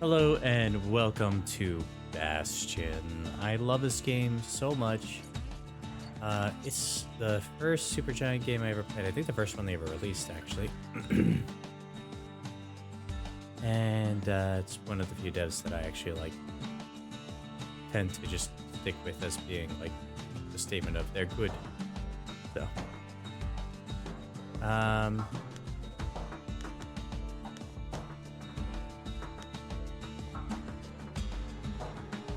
Hello and welcome to Bastion. I love this game so much. It's the first Supergiant game I ever played. I think the first one they ever released, actually. And it's one of the few devs that I actually tend to just stick with as being like the statement of they're good. So,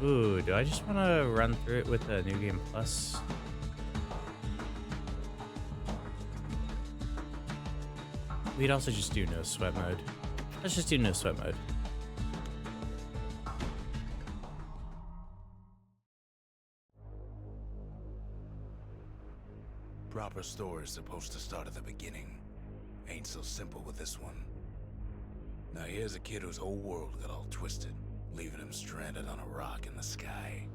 ooh, do I just want to run through it with the New Game Plus? We'd also just do no sweat mode. Let's just do no sweat mode. Proper story's supposed to start at the beginning. Ain't so simple with this one. Now here's a kid whose whole world got all twisted, leaving him stranded on a rock in the sky.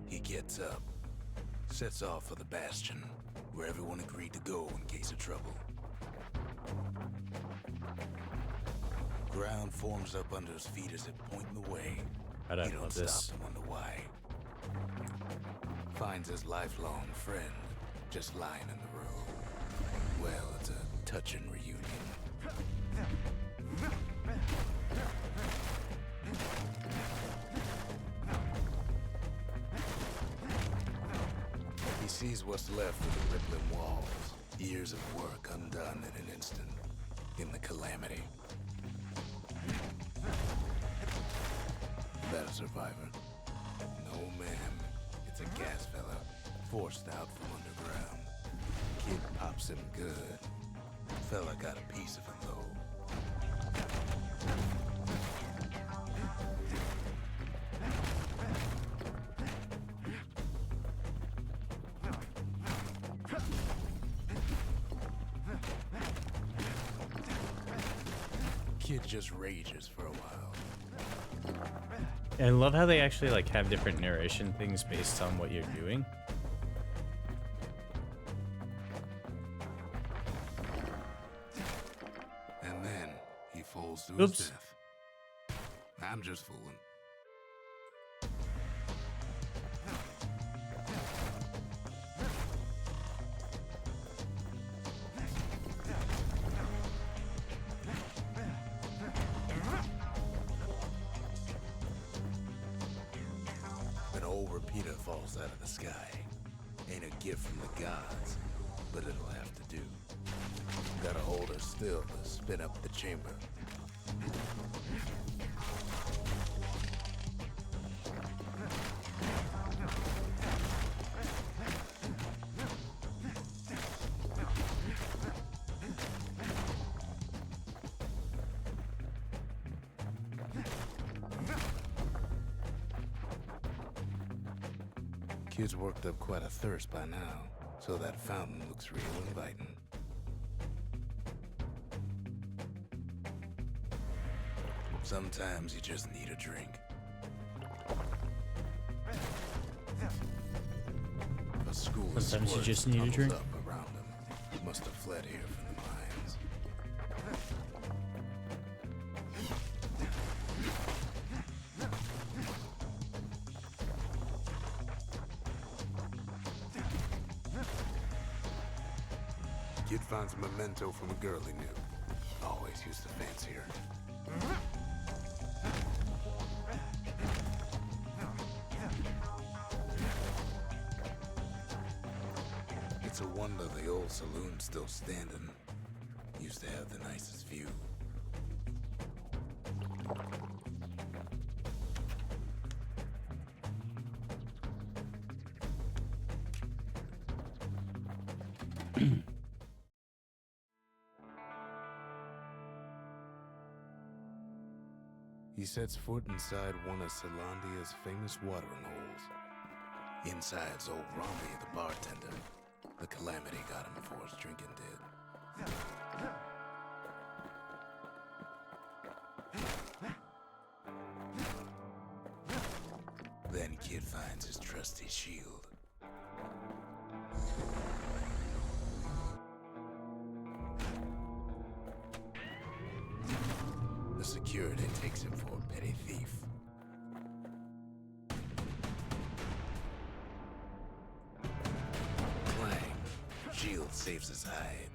He gets up, sets off for the Bastion, where everyone agreed to go in case of trouble. Ground forms up under his feet as it pointing the way. I don't He love don't this. stop to wonder why. Finds his lifelong friend just lying in the road. Well, it's a touching reunion. He sees what's left of the rippling walls. Years of work undone in an instant. In the calamity. That a survivor? No, ma'am. It's a gas fella, forced out from underground. Kid pops him good. Fella got a piece of him, though. Kid just rages for a while. And I love how they actually have different narration things based on what you're doing. And then he falls to his death. I'm just fooling. An old repeater falls out of the sky. Ain't a gift from the gods, but it'll have to do. Gotta hold her still to spin up the chamber. Kid's worked up quite a thirst by now, so that fountain looks real inviting. Sometimes you just need a drink. A school of Sometimes you squirts just need a bubbles drink. up around him. Must have fled here from the mines. Kid finds a memento from a girl he knew. Always used to fancy her. It's a wonder the old saloon's still standing. Used to have the nicest view. He sets foot inside one of Celandia's famous watering holes. Inside's old Romney, the bartender. The calamity got him before his drinking did. Then Kid finds his trusty shield. The security takes him for a petty thief. Clang. Shield saves his hide.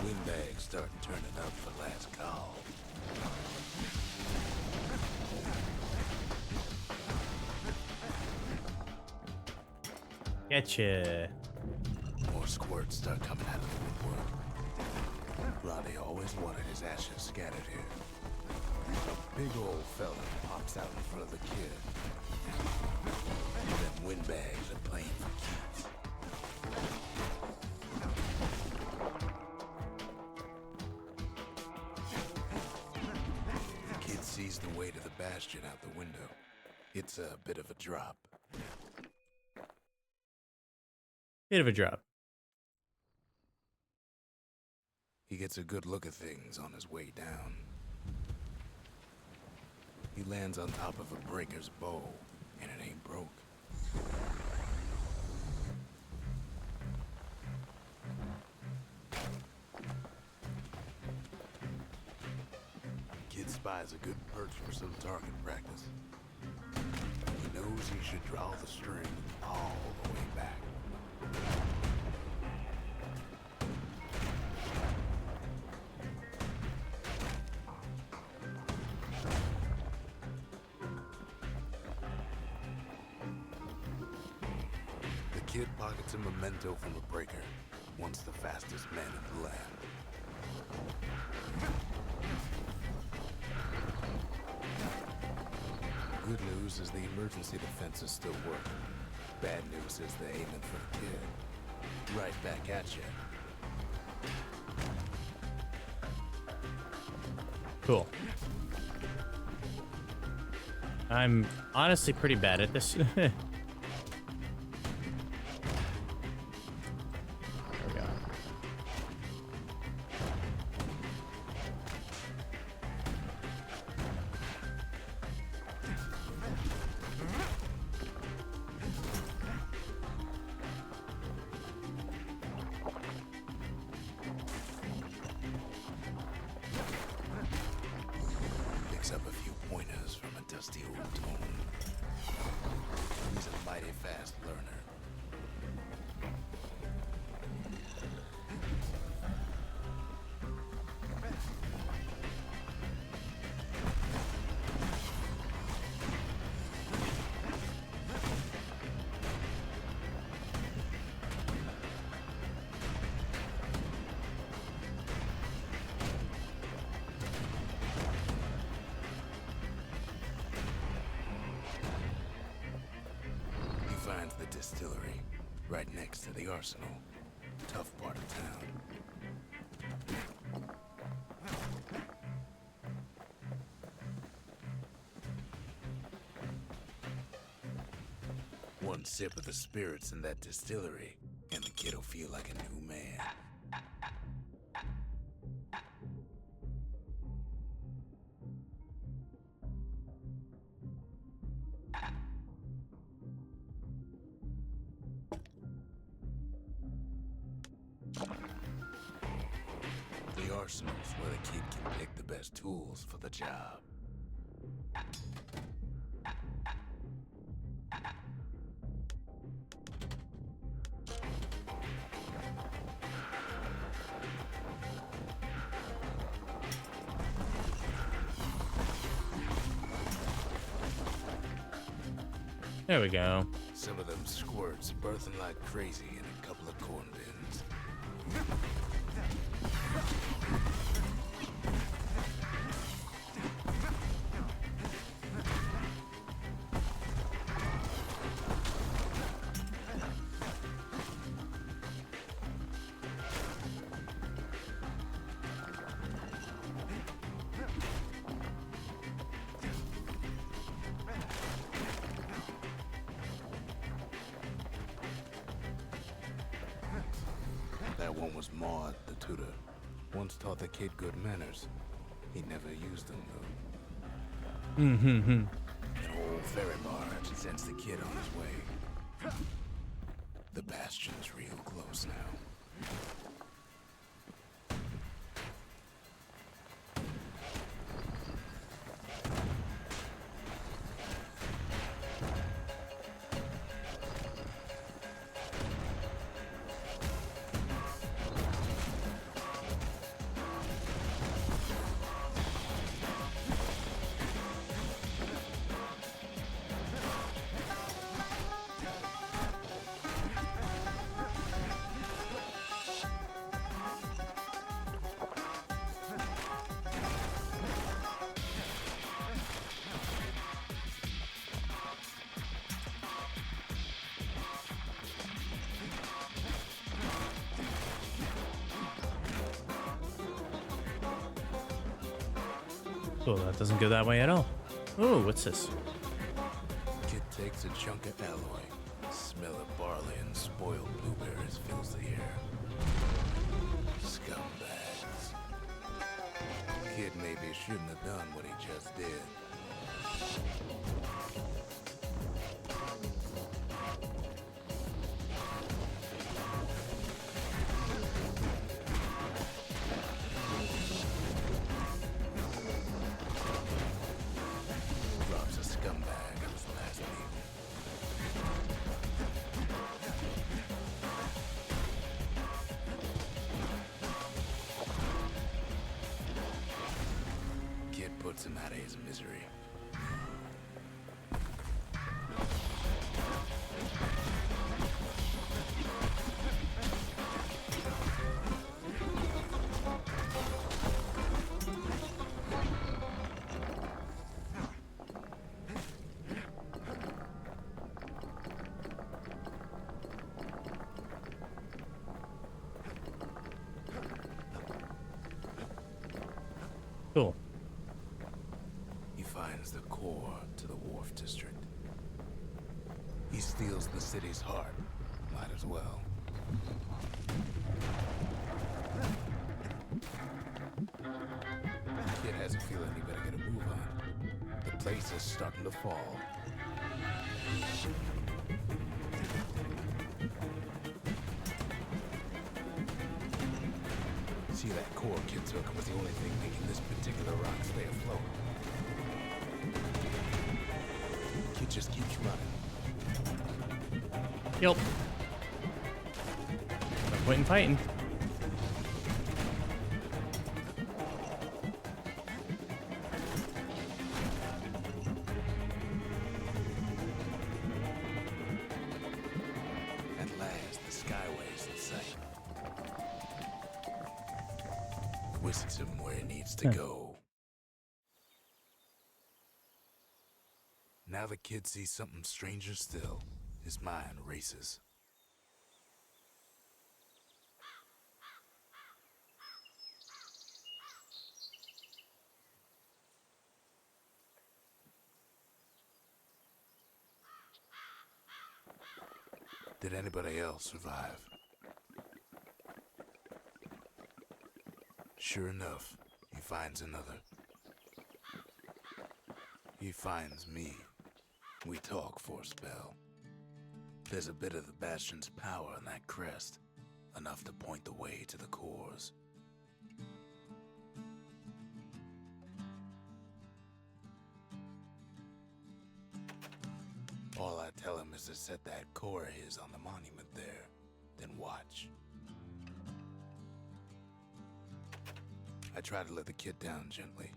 Windbags start turning up for last call. Getcha. More squirts start coming out of the woodwork. Roddy always wanted his ashes scattered here. A big old fella pops out in front of the kid. Then windbags are playing for keeps. The kid sees the way to the Bastion out the window. It's a bit of a drop. Bit of a drop. He gets a good look at things on his way down. He lands on top of a breaker's bow, and it ain't broke. Kid spies a good perch for some target practice. He knows he should draw the string all the way back. The kid pockets a memento from a breaker, once the fastest man in the land. Good news is the emergency defenses still work. Bad news is they're aiming for the kid. Right back at you. Cool. I'm honestly pretty bad at this. There we go. Picks up a few pointers from a dusty old tome. He's a mighty fast learner. He finds the distillery, right next to the arsenal. Tough part of town. One sip of the spirits in that distillery, and the kid'll feel like a new man. The arsenal's where the kid can pick the best tools for the job. There we go. Some of them squirts birthing like crazy in a couple of corn bins. That one was Maud, the tutor. Once taught the kid good manners. He never used them, though. Mm-hmm. An old ferry barge sends the kid on his way. The Bastion's real close now. Oh, that doesn't go that way at all. Oh, what's this? Kid takes a chunk of alloy. Smell of barley and spoiled blueberries fills the air. Scumbags. Kid maybe shouldn't have done what he just did. Drops a scumbag in his last meal. Kid puts him out of his misery. Cool. He finds the core to the Wharf District. He steals the city's heart. Might as well. Kid has a feeling he better get a move on. The place is starting to fall. See, that core Kid took was the only thing making this particular rock stay afloat. Kid just keeps running. Yep. No point in fighting. At last, the skyway's in sight. Whisks him where he needs to go. Now the kid sees something stranger still. His mind races. Did anybody else survive? Sure enough, he finds another. He finds me. We talk for a spell. There's a bit of the Bastion's power in that crest, enough to point the way to the cores. All I tell him is to set that core of his on the monument there, then watch. I try to let the kid down gently.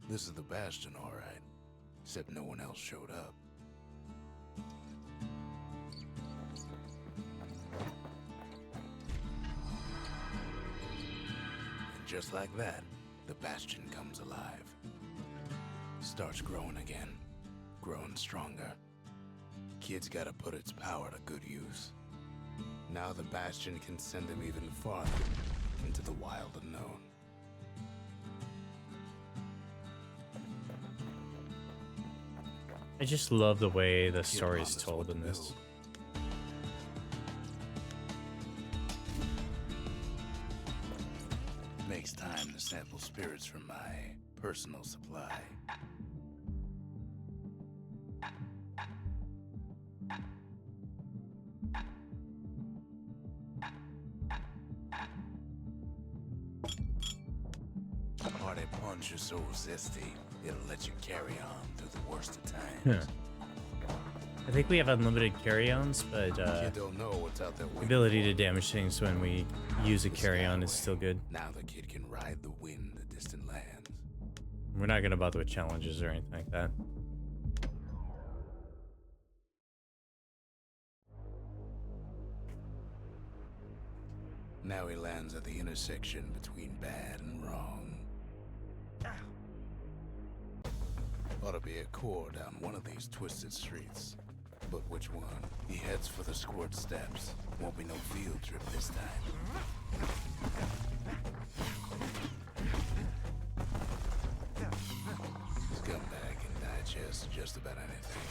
This is the Bastion, all right, except no one else showed up. And just like that, the Bastion comes alive. Starts growing again, growing stronger. Kid's gotta put its power to good use. Now the Bastion can send him even farther into the wild unknown. I just love the way the Kid story is promised told what in to this. build. Makes time to sample spirits from my personal supply. punch is so zesty, it'll let you carry on through the worst of times. Huh. I think we have unlimited carry-ons, but Kid don't know what's out there the waiting ability for to him. damage things when we use a The carry-on is Skyway. still good. Now the kid can ride the wind to distant lands. We're not gonna bother with challenges or anything like that. Now he lands at the intersection between bad and wrong. Ought to be a core down one of these twisted streets. But which one? He heads for the squirt steps. Won't be no field trip this time. Scumbag can digest just about anything.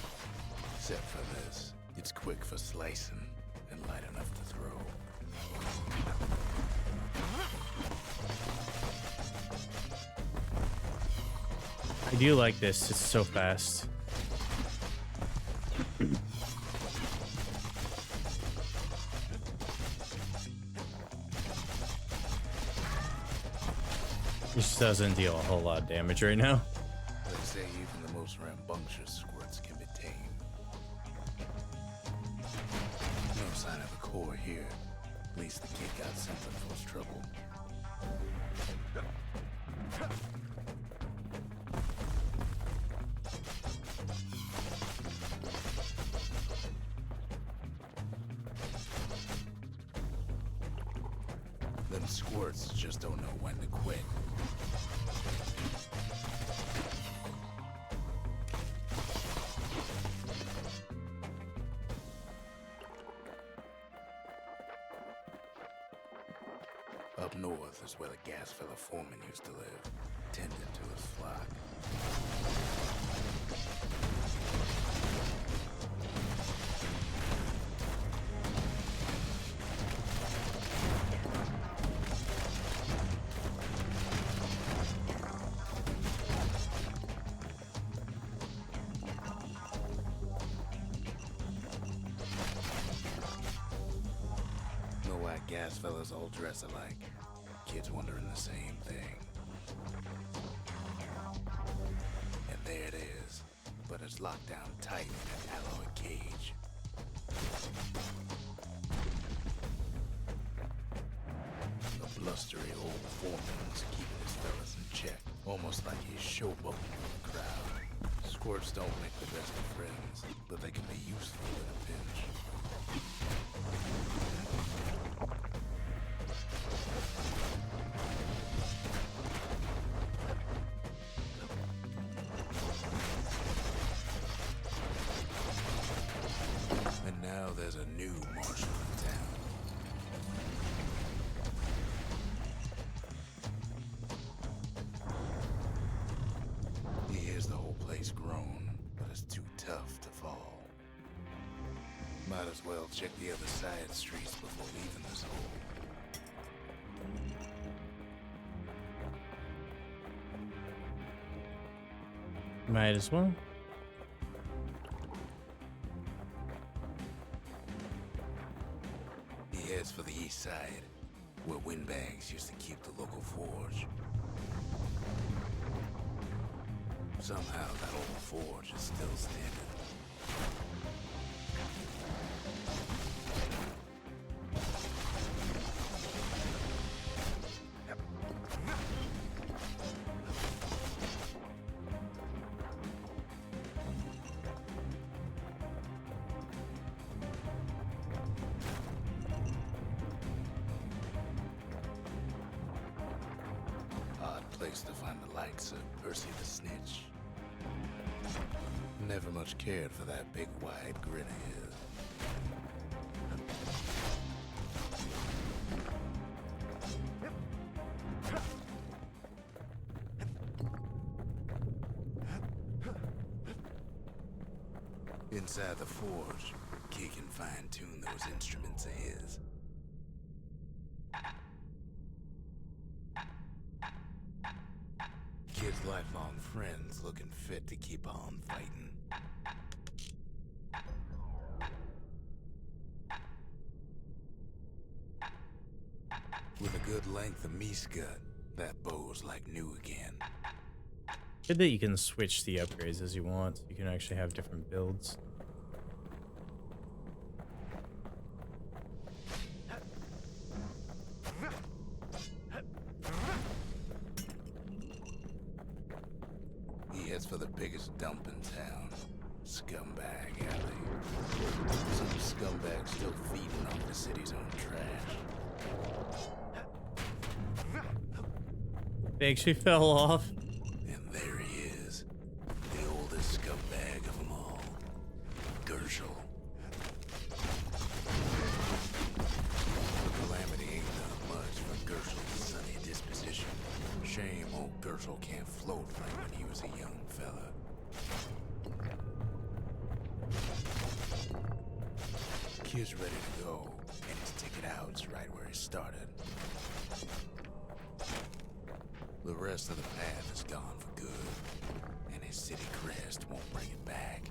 Except for this. It's quick for slicing and light enough to throw. I do like this. It's so fast. This doesn't deal a whole lot of damage right now. They say even the most rambunctious squirts can be tamed. No sign of a core here. At least the kid got something for his trouble. Them squirts just don't know when to quit. Up north is where the gas fella foreman used to live, tending to his flock. Know why gas fellas all dress alike? Kids wondering the same thing. And there it is, but it's locked down tight in an alloy cage. A blustery old foreman's keeping his fellas in check, almost like he's showboating with the crowd. Squirts don't make the best of friends, but they can be useful in a pinch. And now there's a new marshal in town. He hears the whole place groan, but it's too tough to fall. Might as well check the other side streets before leaving this hole. Might as well. He heads for the east side, where windbags used to keep the local forge. Somehow that old forge is still standing. Odd place to find the likes of Percy the Snitch. Never much cared for that big wide grin of his. Inside the forge, Kid can fine-tune those instruments of his. Kid's lifelong friends looking fit to keep on fighting. With a good length of meat gut, That bow's like new again. Good that you can switch the upgrades as you want. You can actually have different builds. He heads for the biggest dump in town. Scumbag Alley. Some scumbag still feeding off the city's own trash. They actually fell off. And there he is. The oldest scumbag of them all. Gershel. The calamity ain't done much for Gershel's sunny disposition. Shame old Gershel can't float like when he was a young fella. Kid's ready to go, and his ticket out's right where he started. The rest of the path is gone for good, and his city crest won't bring it back.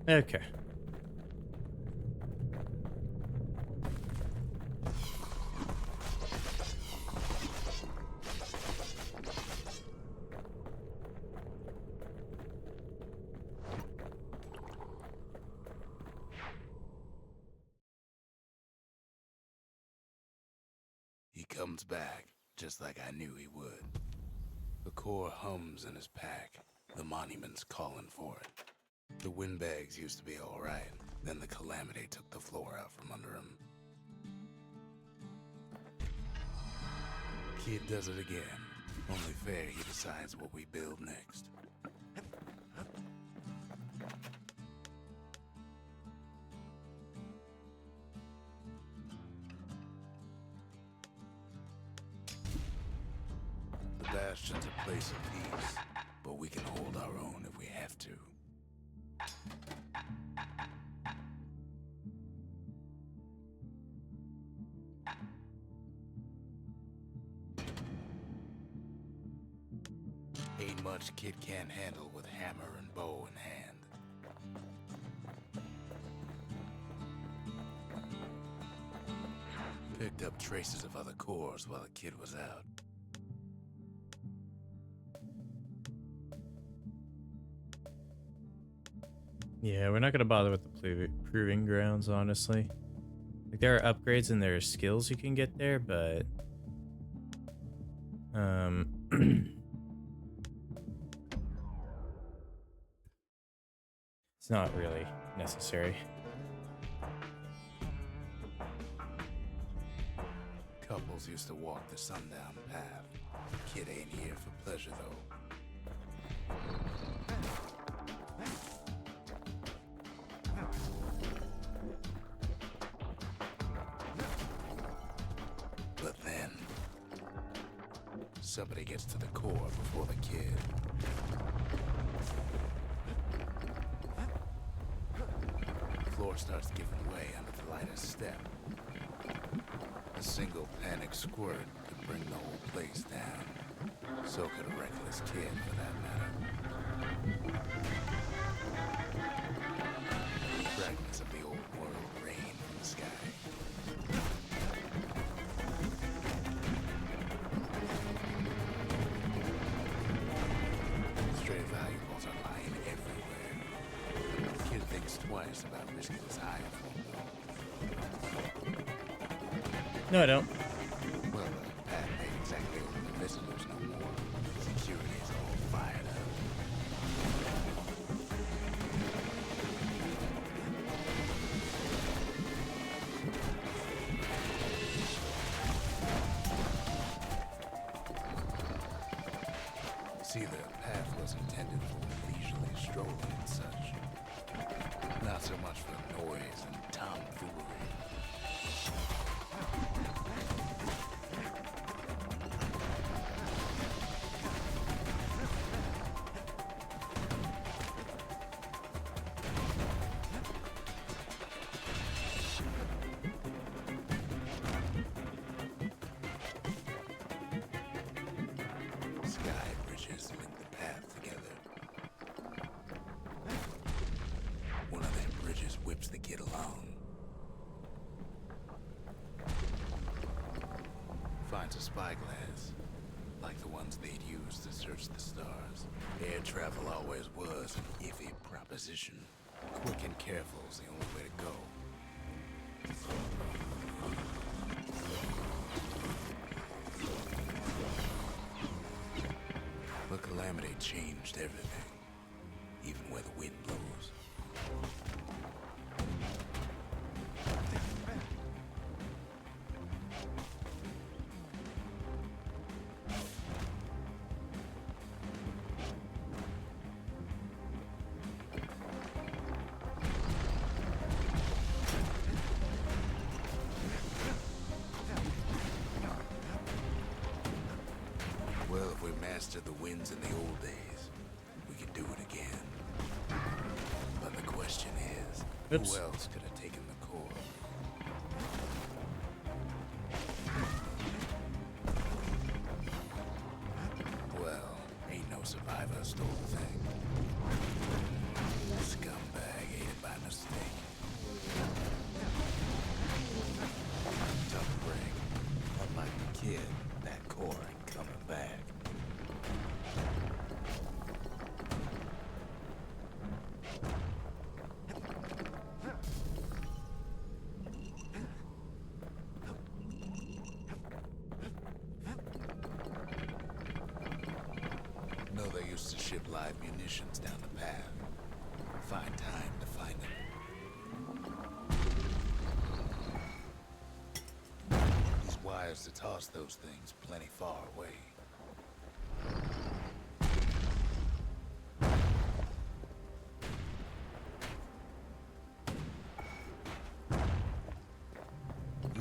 Okay. He comes back, just like I knew he would. The core hums in his pack. The monument's calling for it. The windbags used to be alright, then the calamity took the floor out from under him. Kid does it again. Only fair he decides what we build next. Bastion's a place of peace, but we can hold our own if we have to. Ain't much kid can't handle with hammer and bow in hand. Picked up traces of other cores while the kid was out. Yeah, we're not gonna bother with the proving grounds, honestly. Like, there are upgrades and there are skills you can get there, but it's not really necessary. Couples used to walk the sundown path. Kid ain't here for pleasure, though. But then, somebody gets to the core before the kid. The floor starts giving way under the lightest step. A single panic squirt could bring the whole place down. So could a reckless kid, for that matter. Fragments of the old world rain from the sky. Stray valuables are lying everywhere. The kid thinks twice about risking his hide for them. No, I don't. Well, the path ain't exactly open to visitors no more. Security is all fired up. See, the path was intended for leisurely strolling and such. Not so much for noise and tomfoolery. Sky bridges link the path together. kinds of spyglass, like the ones they'd use to search the stars. Air travel always was an iffy proposition. Quick and careful is the only way to go. The Calamity changed everything, even where the wind blows. Well, if we mastered the winds in the old days, we could do it again. But the question is, Oops. who else could have taken the core? Well, ain't no survivor stole the thing. Scumbag ate it by mistake. Tough break. Unlike the kid, that core ain't coming back. No, they used to ship live munitions down the path. Find time to find them. These wires to toss those things plenty far away.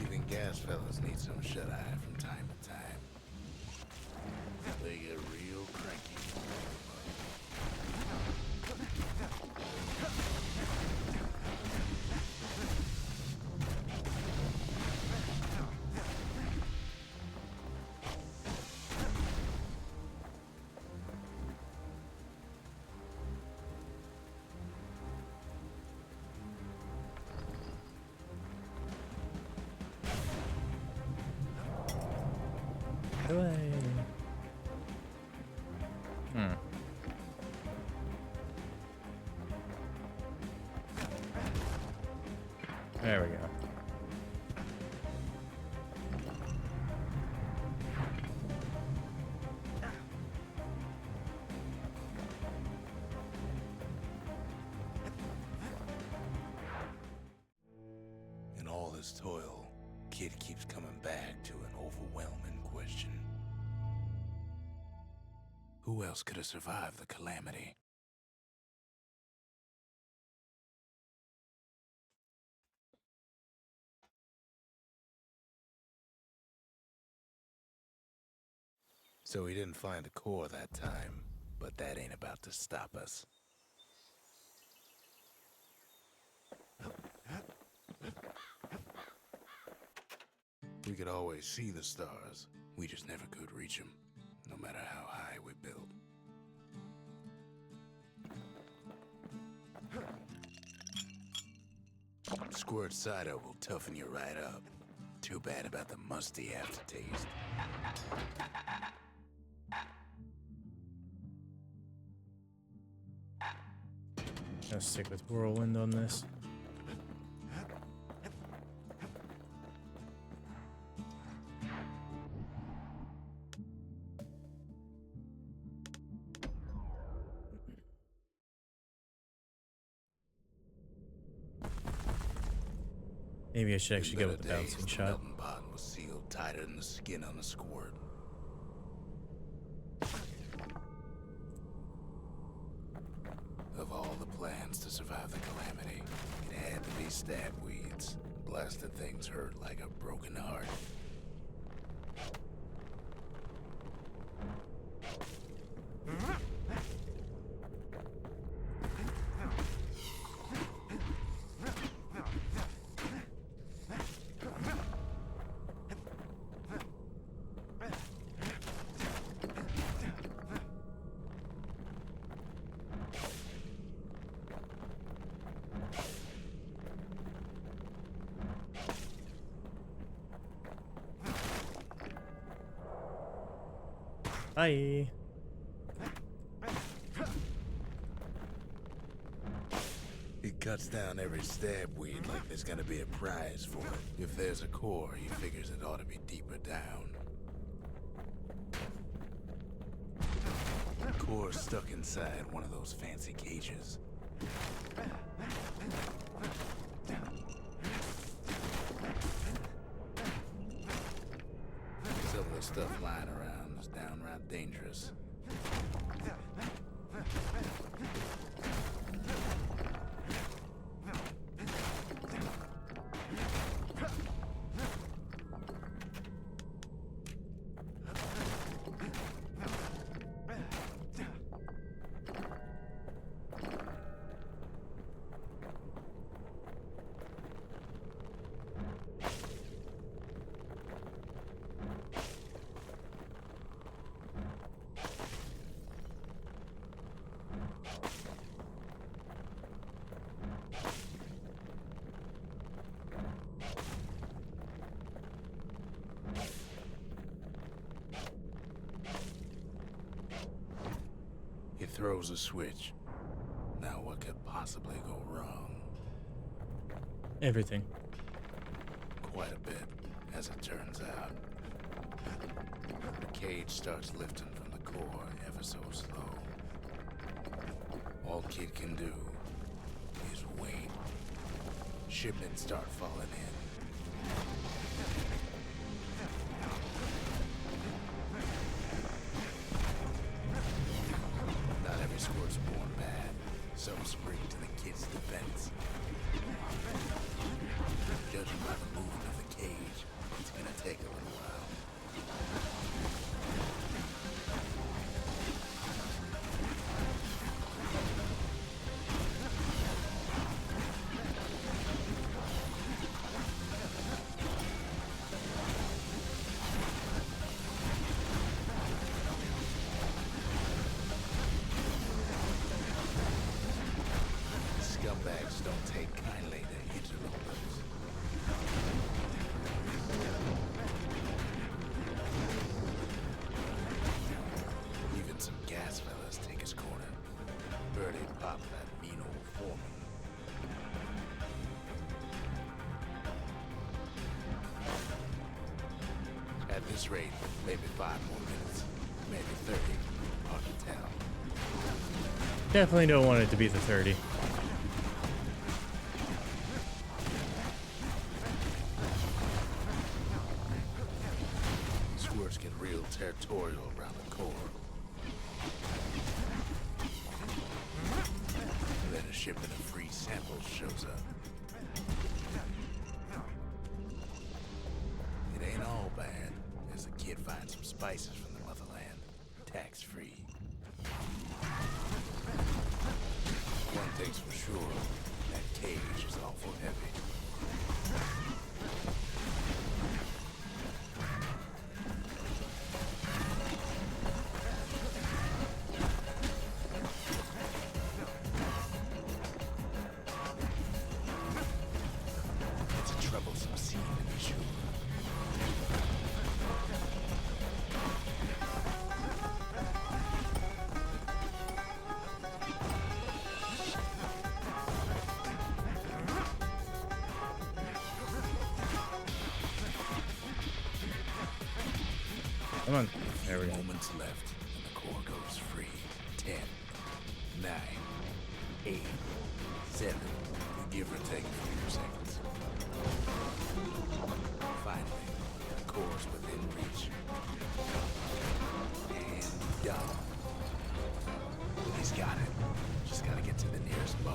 Even gas fellas need some shut-eye from time to time. They get real cranky. Hooray. There we go. In all this toil, Kid keeps coming back to an overwhelming question. Who else could have survived the Calamity? So we didn't find the core that time, but that ain't about to stop us. We could always see the stars. We just never could reach them, no matter how high we built. Squirt cider will toughen you right up. Too bad about the musty aftertaste. Gonna stick with Whirlwind on this. Maybe I should actually go with the bouncing shot. The melting pot was sealed tighter than the skin on a squirt. Of all the plans to survive the Calamity, it had to be stab weeds. Blasted things hurt like a broken heart. Bye. He cuts down every stab weed like there's gonna be a prize for it. If there's a core, he figures it ought to be deeper down. The core's stuck inside one of those fancy cages. Some of the stuff lying around is downright dangerous. He throws a switch. Now what could possibly go wrong? Everything. Quite a bit, as it turns out. The cage starts lifting from the core ever so slow. All Kid can do is wait. Shipments start falling in. Not every squirt's born bad. Some spring to the kid's defense. Judging by the movement of the cage, it's gonna take a little while. Scumbags don't take kindly to interlopers. Even some gas fellas take his corner. Birdie pop that mean old foreman. At this rate, maybe 5 more minutes. Maybe 30. Hard to tell. Definitely don't want it to be the 30. Squirts get real territorial around the core. Then a shipment of free samples shows up. It ain't all bad, as the kid finds some spices from the motherland, tax-free. One thing's for sure, that cage is awful heavy. It's a troublesome scene to be sure. Come on. There we go. Moments left, and the core goes free. 10, 9, 8, 7. Give or take a few seconds. Finally, the core's within reach. And done. He's got it. Just gotta get to the nearest barge.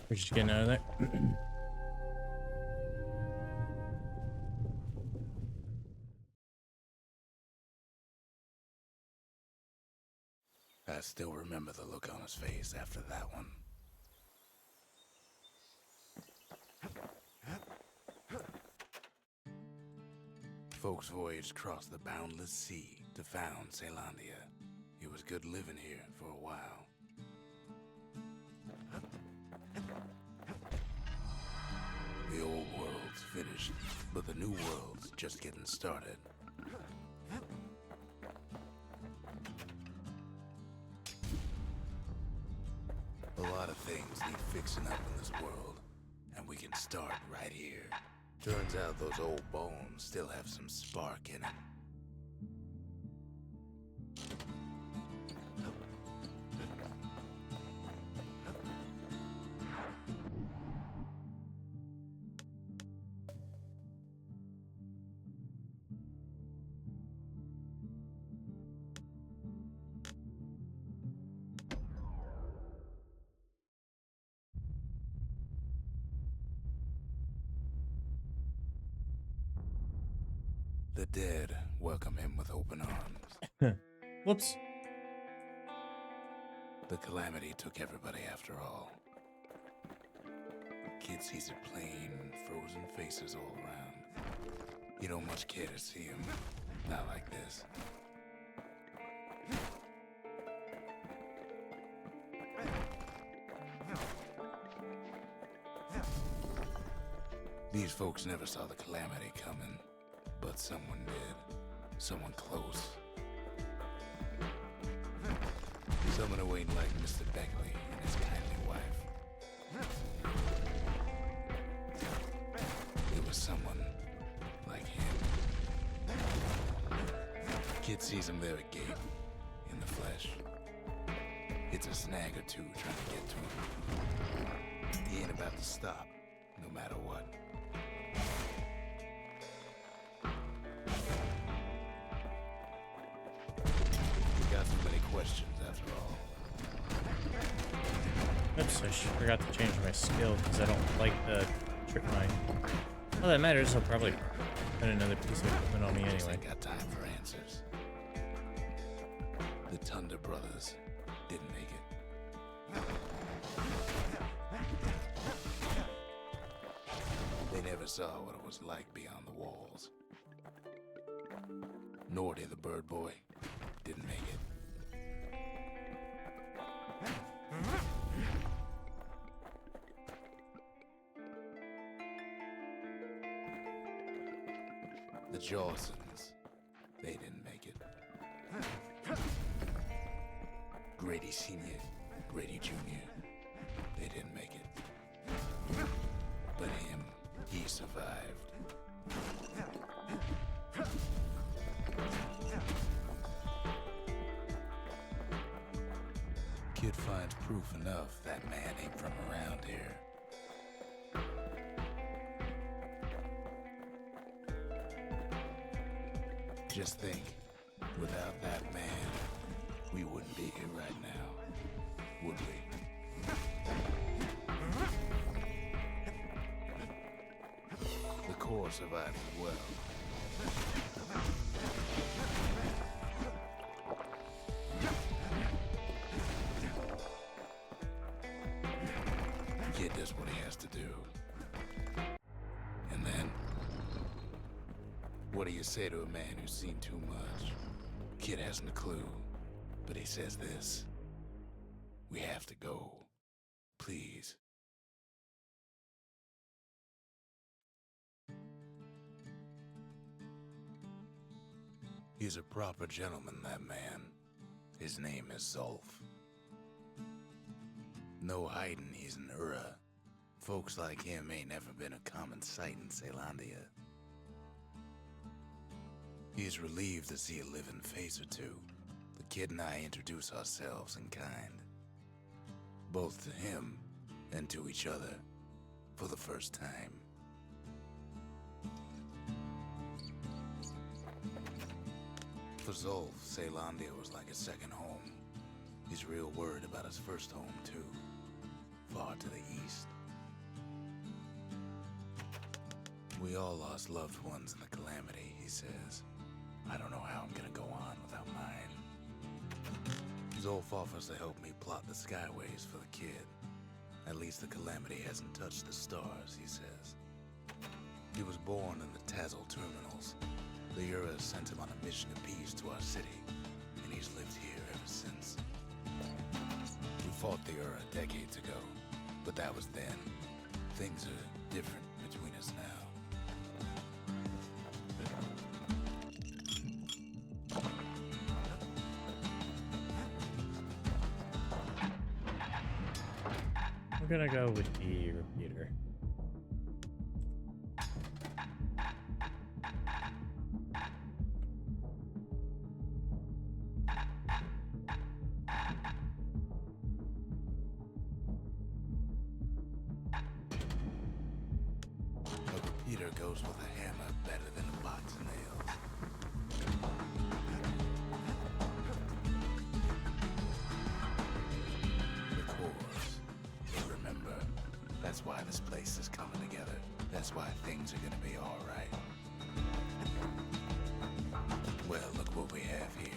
We're just getting out of there. I still remember the look on his face after that one. Folks voyaged across the boundless sea to found Caelondia. It was good living here for a while. The old world's finished, but the new world's just getting started. A lot of things need fixing up in this world, and we can start right here. Turns out those old bones still have some spark in them. The dead welcome him with open arms. Whoops. The calamity took everybody after all. Kid sees it plain, frozen faces all around. You don't much care to see him, not like this. These folks never saw the calamity coming. But someone did. Someone close. Someone who ain't like Mr. Beckley and his kindly wife. It was someone like him. Kid sees him there agape, in the flesh. It's a snag or two trying to get to him. He ain't about to stop, no matter what. Questions after all. Oops, I forgot to change my skill because I don't like the trip mine. All that matters, I'll probably put another piece of equipment on me anyway. Ain't got time for answers. The Thunder brothers didn't make it. They never saw what it was like beyond the walls. Nordy, the bird boy, didn't make it. The Jawsons, they didn't make it. Grady Sr., Grady Jr., they didn't make it. But him, he survived. Kid finds proof enough that man ain't from around here. Just think, without that man, we wouldn't be here right now, would we? The core survived as well. Kid does what he has to do. And then, what do you say to a man who's seen too much? Kid hasn't a clue, but he says this. We have to go. Please. He's a proper gentleman, that man. His name is Zulf. No hiding he's an Ura. Folks like him ain't never been a common sight in Caelondia. He's relieved to see a living face or two. The kid and I introduce ourselves in kind. Both to him and to each other for the first time. For Zulf, Caelondia was like a second home. He's real worried about his first home, too. Far to the east. We all lost loved ones in the calamity, he says. I don't know how I'm gonna go on without mine. Zulf offers to help me plot the skyways for the kid. At least the calamity hasn't touched the stars, he says. He was born in the Tazzle terminals. The Ura sent him on a mission of peace to our city, and he's lived here ever since. We fought the Ura decades ago, but that was then. Things are different between us now. I'm gonna go with the repeater. A repeater goes with a hammer better than a box of nails. The cores. Remember, that's why this place is coming together. That's why things are gonna be alright. Well, look what we have here.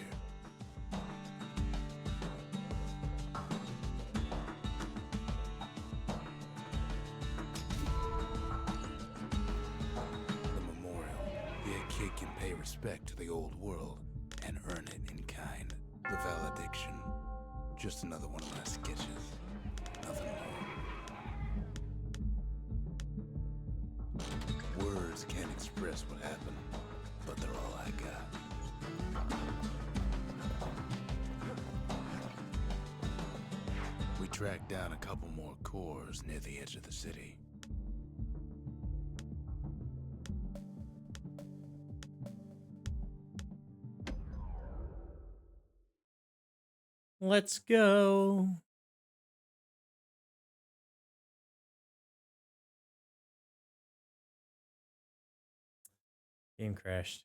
The memorial. Here, a kid can pay respect to the old world and earn it in kind. The valediction. Just another one of my sketches. Nothing more. Words can't express what happened, but they're all I got. We tracked down a couple more cores near the edge of the city. Let's go. Game crashed.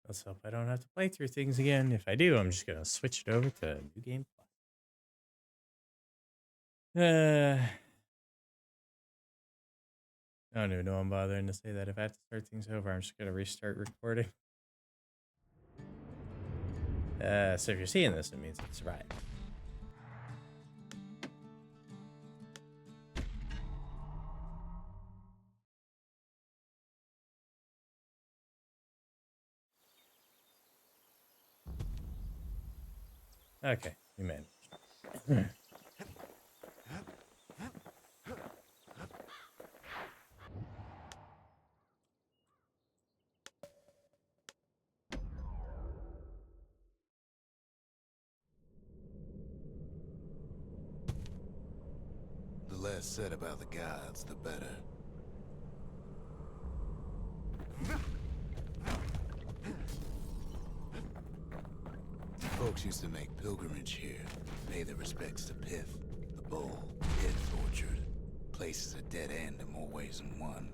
Let's hope I don't have to play through things again. If I do, I'm just gonna switch it over to New Game Plus. I don't even know I'm bothering to say that. If I have to start things over, I'm just gonna restart recording. So if you're seeing this, it means it survived. Okay, we managed. The less said about the gods, the better. Folks used to make pilgrimage here, pay their respects to Pith, the Bull, Pith Orchard. Place is a dead end in more ways than one.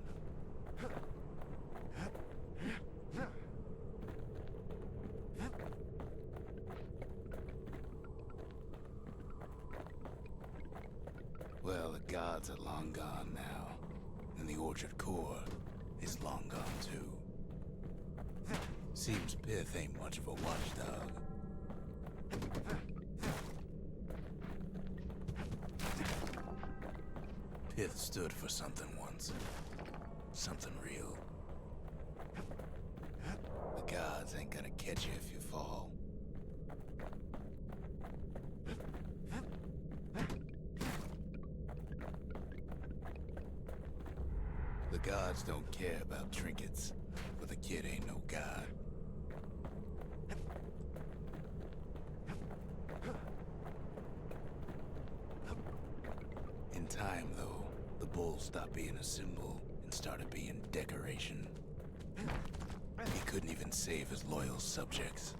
Well, the gods are long gone now, and the Orchard core is long gone too. Seems Pith ain't much of a watchdog. Pith stood for something once. Something real. The gods ain't gonna catch you if you fall. The gods don't care about trinkets, but the kid ain't no god. In time, though, the bull stopped being a symbol and started being decoration. He couldn't even save his loyal subjects.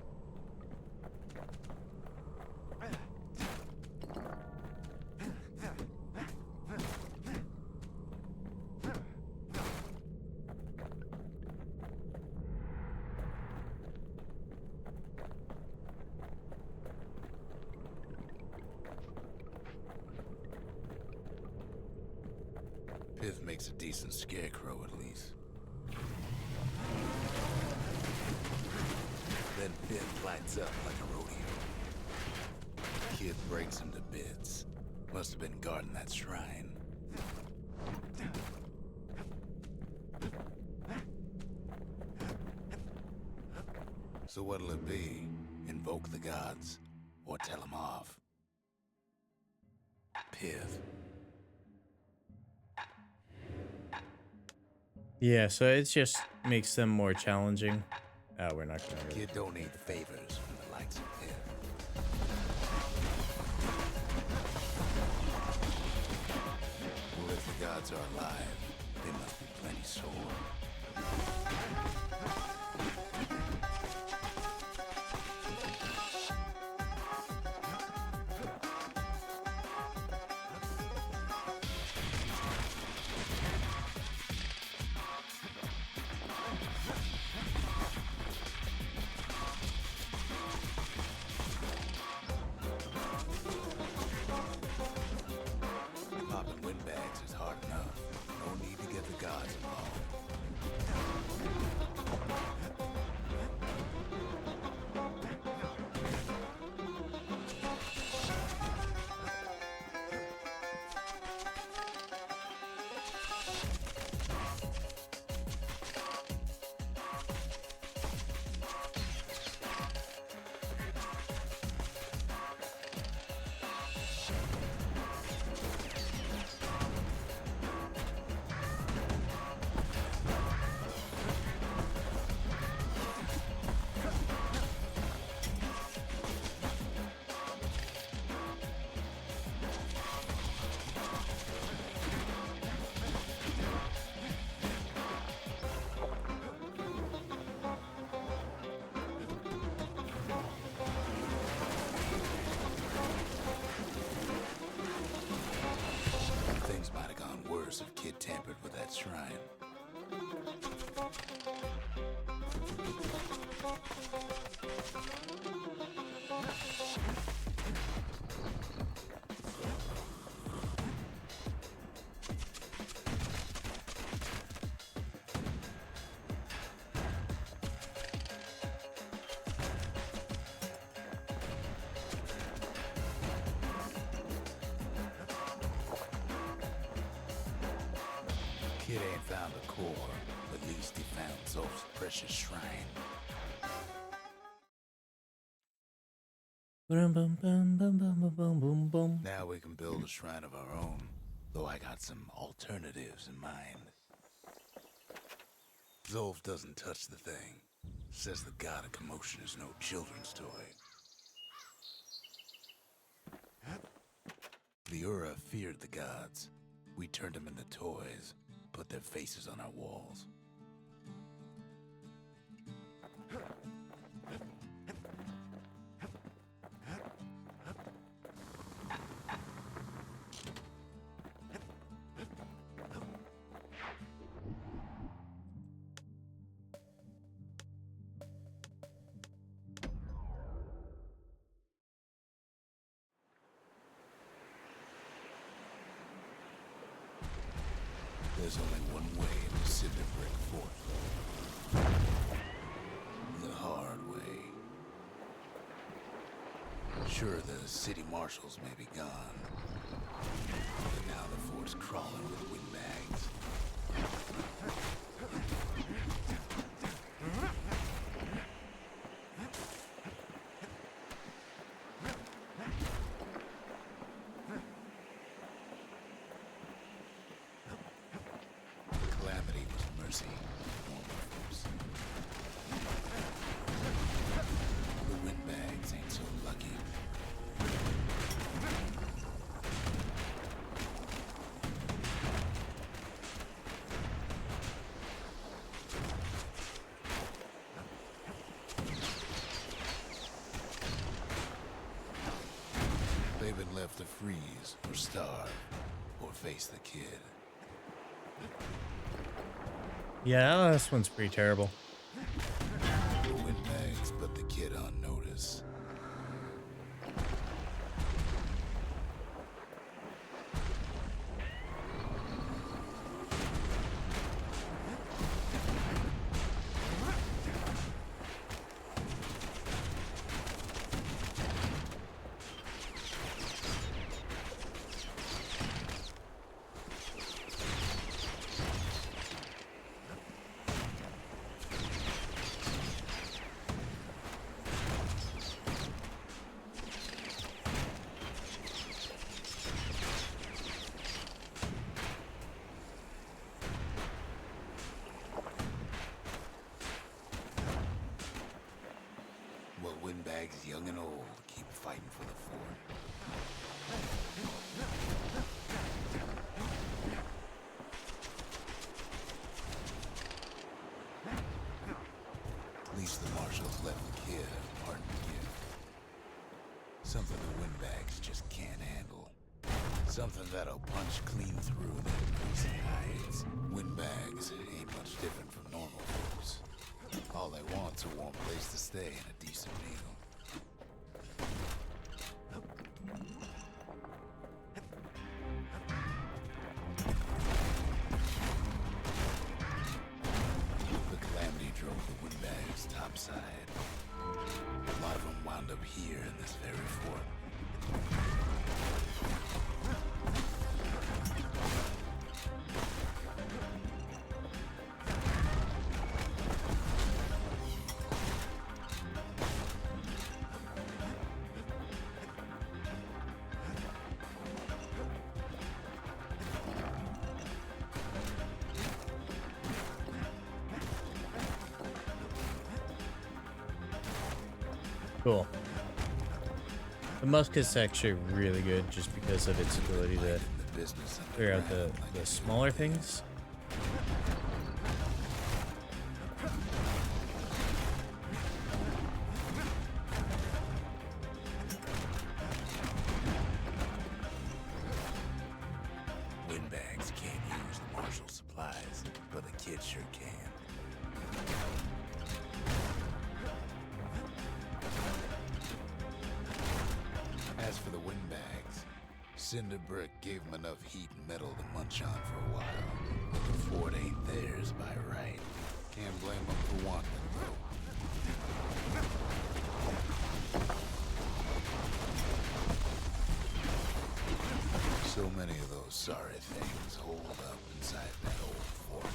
Pith makes a decent scarecrow, at least. Then Pith lights up like a rodeo. Kid breaks him to bits. Must have been guarding that shrine. So what'll it be? Invoke the gods, or tell them off? Piv. Yeah, so it just makes them more challenging. Oh, we're not gonna really. Kid don't need favors from the likes of Piv. Well, if the gods are alive, they must be plenty sore. Popping windbags is hard enough. No need to get the gods involved. Things might have gone worse if Kid tampered with that shrine. Kid ain't found a core, but at least he found Zolf's precious shrine. Boom, boom, boom, boom, boom, boom, boom, boom. Now we can build a shrine of our own, though I got some alternatives in mind. Zolf doesn't touch the thing. Says the god of commotion is no children's toy. The Ura feared the gods. We turned them into toys, put their faces on our walls. There's only one way to Cinder Brick Fort. The hard way. Sure, the city marshals may be gone, but now the fort's crawling with windbags. Calamity was mercy. The windbags ain't so lucky. They've been left to freeze or starve or face the kid. Yeah, this one's pretty terrible. The windbags put the kid on notice. Something that'll punch clean through their greasy hides. Windbags ain't much different from normal folks. All they want's a warm place to stay and a decent meal. The Calamity drove the Windbags topside. A lot of them wound up here in this very fort. Cool. The musket's actually really good just because of its ability to clear out the smaller things. Windbags can't use the martial supplies, but the kids sure can. As for the Windbags, Cinderbrick gave them enough heat and metal to munch on for a while. But the fort ain't theirs by right. Can't blame them for wanting it, though. So many of those sorry things hold up inside that old fort.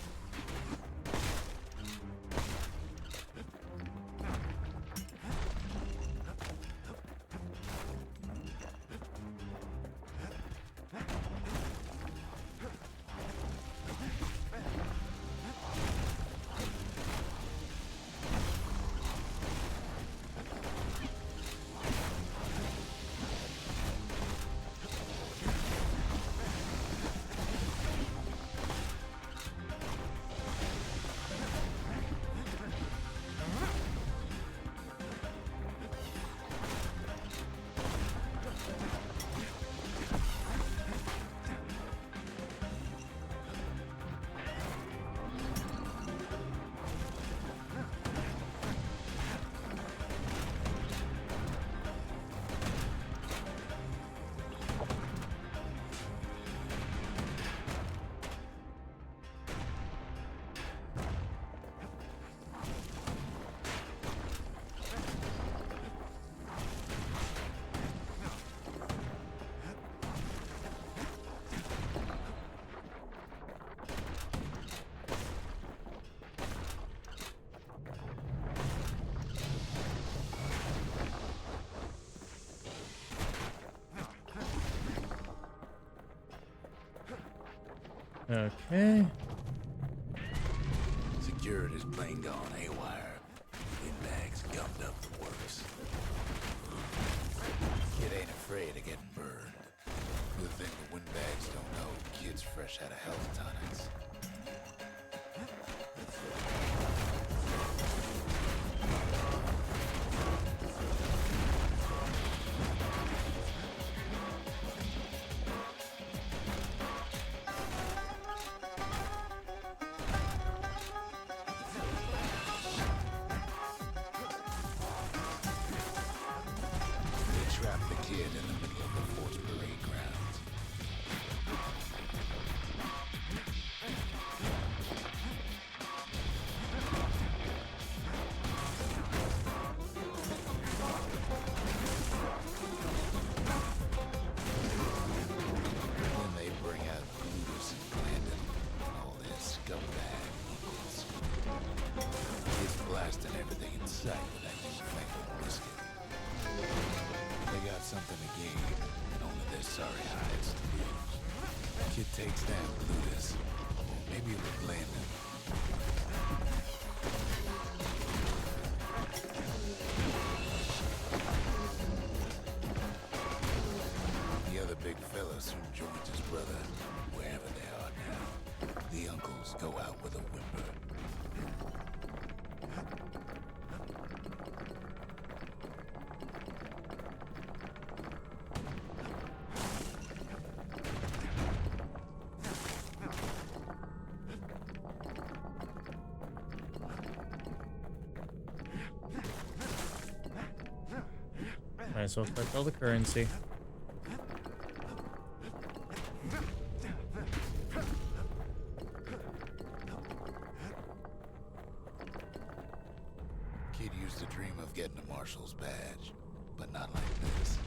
Okay. Security's plain gone haywire. Windbags gummed up the works. Kid ain't afraid of getting burned. Good thing the Windbags don't know kid's fresh out of health tonics. Trapped the kid in the middle of the fort's parade grounds. Then they bring out Brutus and Landon and all their scumbag uncles. Kids blasting everything in sight with that newfangled biscuit. They got something to gain, and only their sorry hides to lose. Kid takes down Brutus, or maybe with Landon. The other big fella soon joins his brother, wherever they are now. The uncles go out with a whimper. Might as well collect all the currency. Kid used to dream of getting a marshal's badge, but not like this.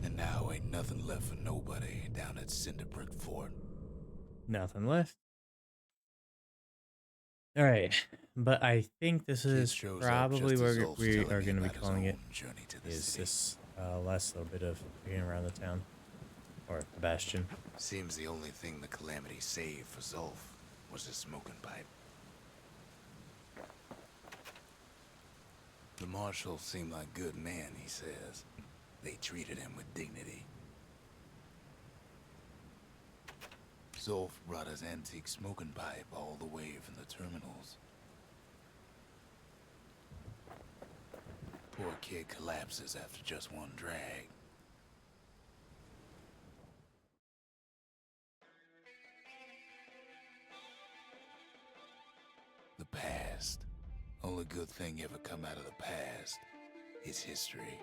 And now ain't nothing left for nobody down at Cinderbrick Fort. Nothing left. All right, but I think this is probably what we are going to be calling it. Is this last little bit of being around the town, or the Bastion? Seems the only thing the Calamity saved for Zolf was his smoking pipe. The marshal seemed like good man, he says. They treated him with dignity. Zolf brought his antique smoking pipe all the way from the terminals. Poor kid collapses after just one drag. The past. Only good thing ever come out of the past is history.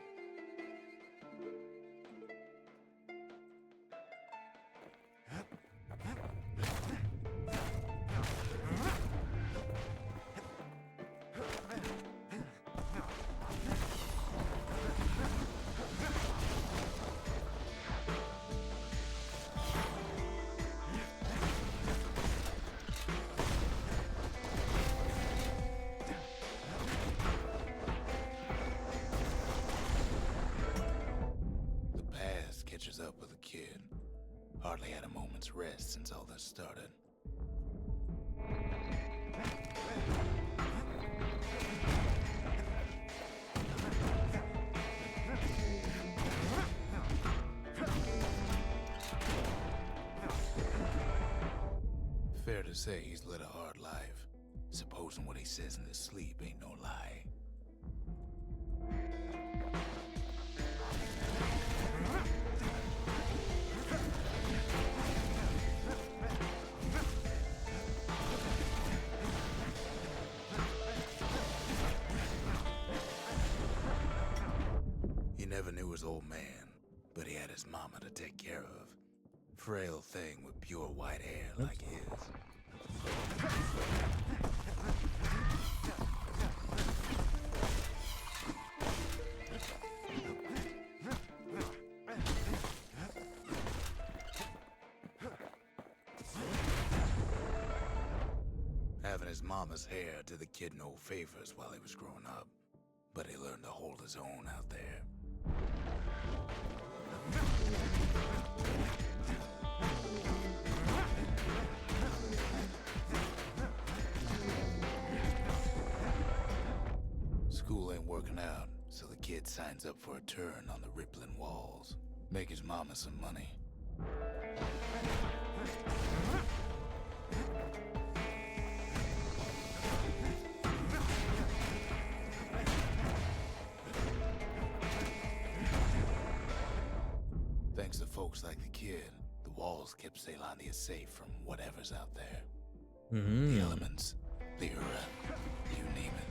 Catches up with the kid. Hardly had a moment's rest since all this started. Fair to say he's led a hard life, supposing what he says in his sleep ain't no lie. Never knew his old man, but he had his mama to take care of. Frail thing with pure white hair like his. Having his mama's hair did the kid no favors while he was growing up, but he learned to hold his own out there. School ain't working out, so the kid signs up for a turn on the rippling walls. Make his mama some money. Thanks to folks like the kid, the walls kept Ceylondia safe from whatever's out there. The elements, the Ura, you name it.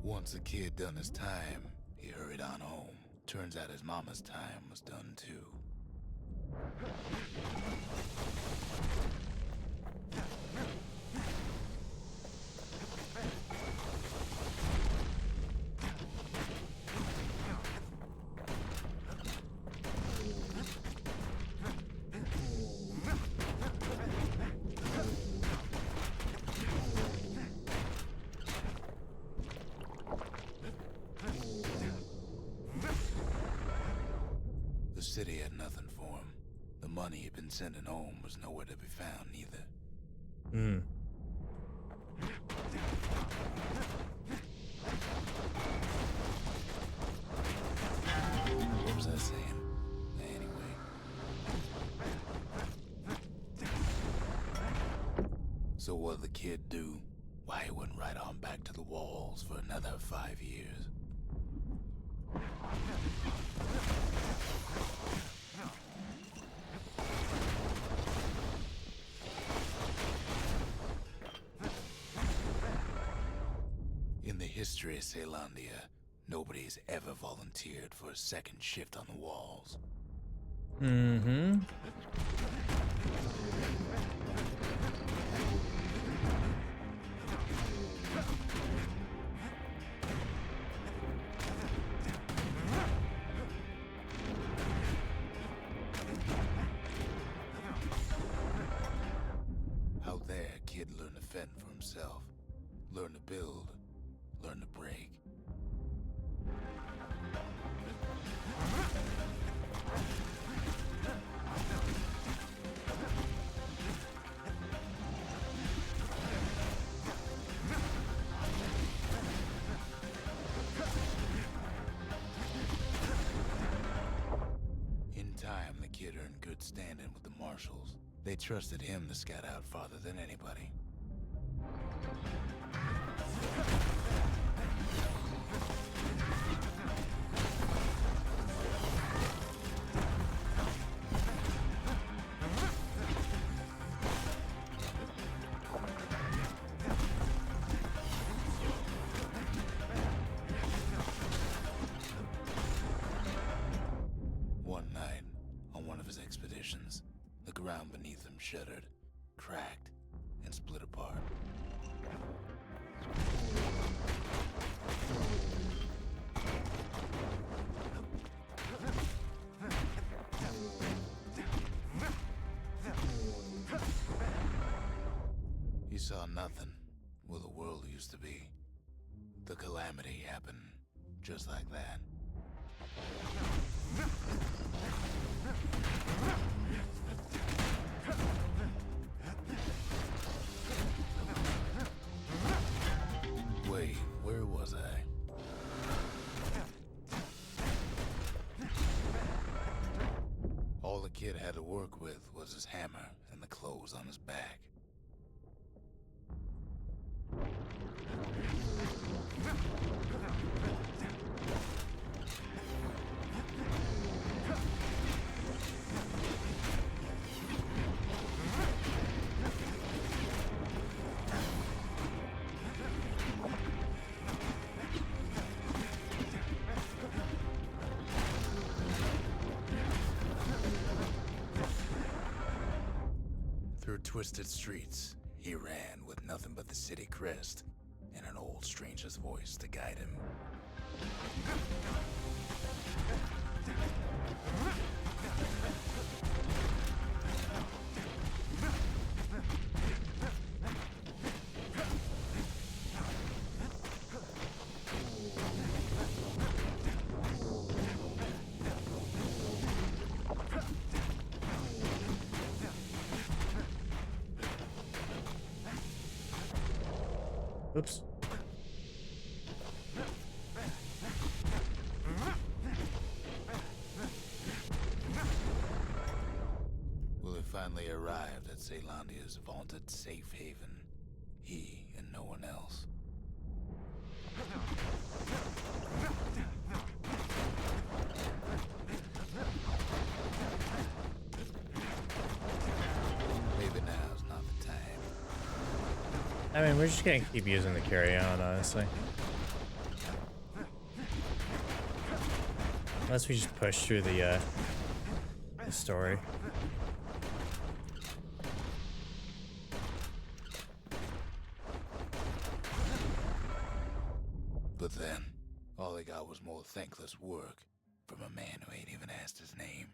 Once the kid done his time, he hurried on home. Turns out his mama's time was done too. The city had nothing for him. The money he'd been sending home was nowhere to be found either. What was I saying? Anyway. So what'd the kid do? why he went right on back to the walls for another 5 years. In the history of Caelondia, nobody's ever volunteered for a second shift on the walls. Mm-hmm. Out there, a kid learned to fend for himself, learn to build, learn to break. In time, the kid earned good standing with the marshals. They trusted him to scout out farther than anybody. One night, on one of his expeditions, the ground beneath him shuddered, cracked, and split apart. He saw nothing where the world used to be. The calamity happened just like that. Wait, where was I? All the kid had to work with was his hammer and the clothes on his back. Through twisted streets, he ran with nothing but the city crest and an old stranger's voice to guide him. Oops. Well, he finally arrived at Caelondia's vaunted safe haven. He and no one else. Maybe now's not the time. I mean, we're just gonna keep using the carry-on, honestly. Unless we just push through the story. But then, all they got was more thankless work from a man who ain't even asked his name.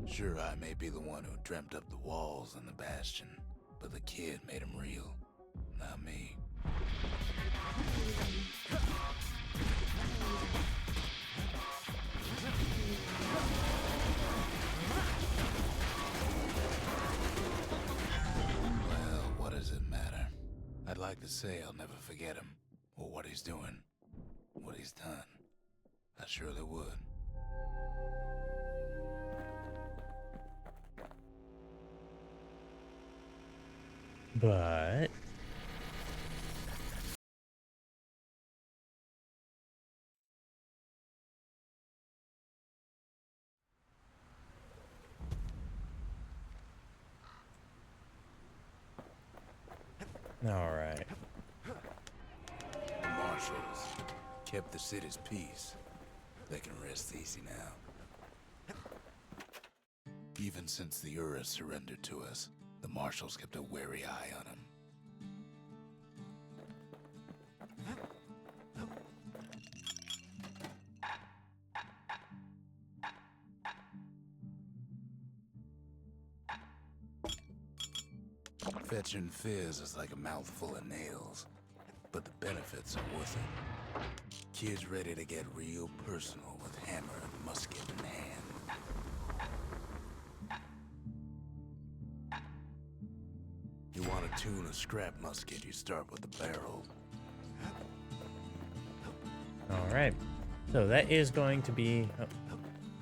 Sure, I may be the one who dreamt up the walls and the Bastion, but the kid made them real, not me. like to say I'll never forget him, or what he's doing, what he's done. I surely would. But all right. The marshals kept the city's peace. They can rest easy now. Even since the Ura surrendered to us, the marshals kept a wary eye on him. Fetching fizz is like a mouthful of nails, but the benefits are worth it. Kids ready to get real personal with hammer and musket in hand. You want to tune a scrap musket, you start with the barrel. All right. So that is going to be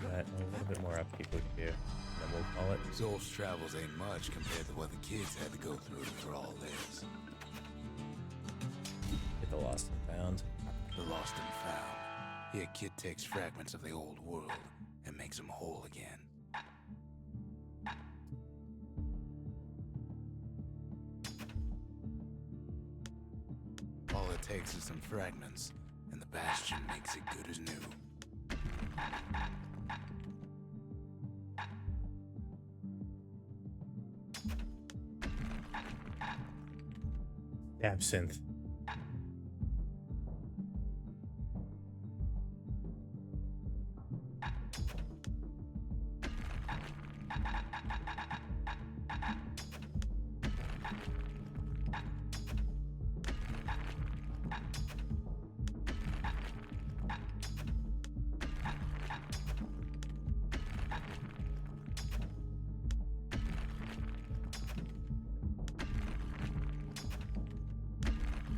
got a little bit more upkeep we can do. Then we'll call it. Zolf's travels ain't much compared to what the kids had to go through for all this. Get the lost and found. The lost and found. Here, kid takes fragments of the old world and makes them whole again. All it takes is some fragments, and the Bastion makes it good as new. Absinthe.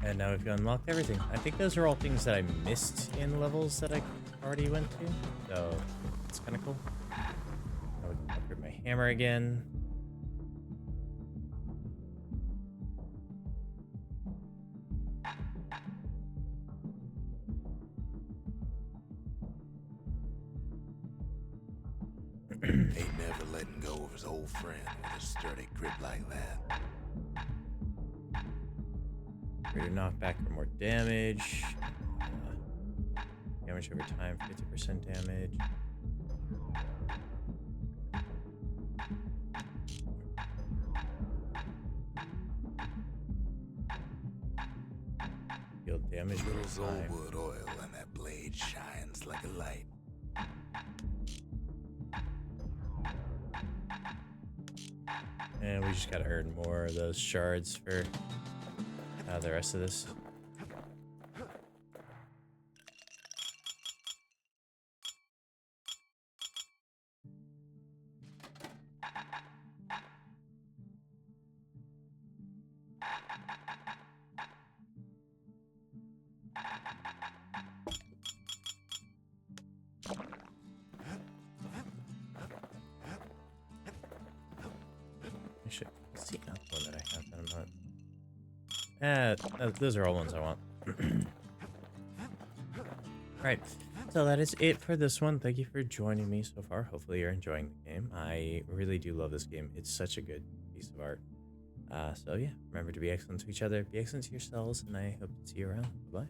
And now we've unlocked everything. I think those are all things that I missed in levels that I already went to. So it's kind of cool. Now we can upgrade my hammer again. Ain't never letting go of his old friend with a sturdy grip like that. Greater knockback for more damage. Damage over time, 50% damage. Deal damage Little over time. Zolwood oil and that blade shines like a light. And we just gotta earn more of those shards for the rest of this. Actually, let's see out the one that I have that I'm not. Those are all ones I want. Right. So that is it for this one. Thank you for joining me so far. Hopefully you're enjoying the game. I really do love this game. It's such a good piece of art. So yeah, remember to be excellent to each other, be excellent to yourselves, and I hope to see you around. Bye-bye.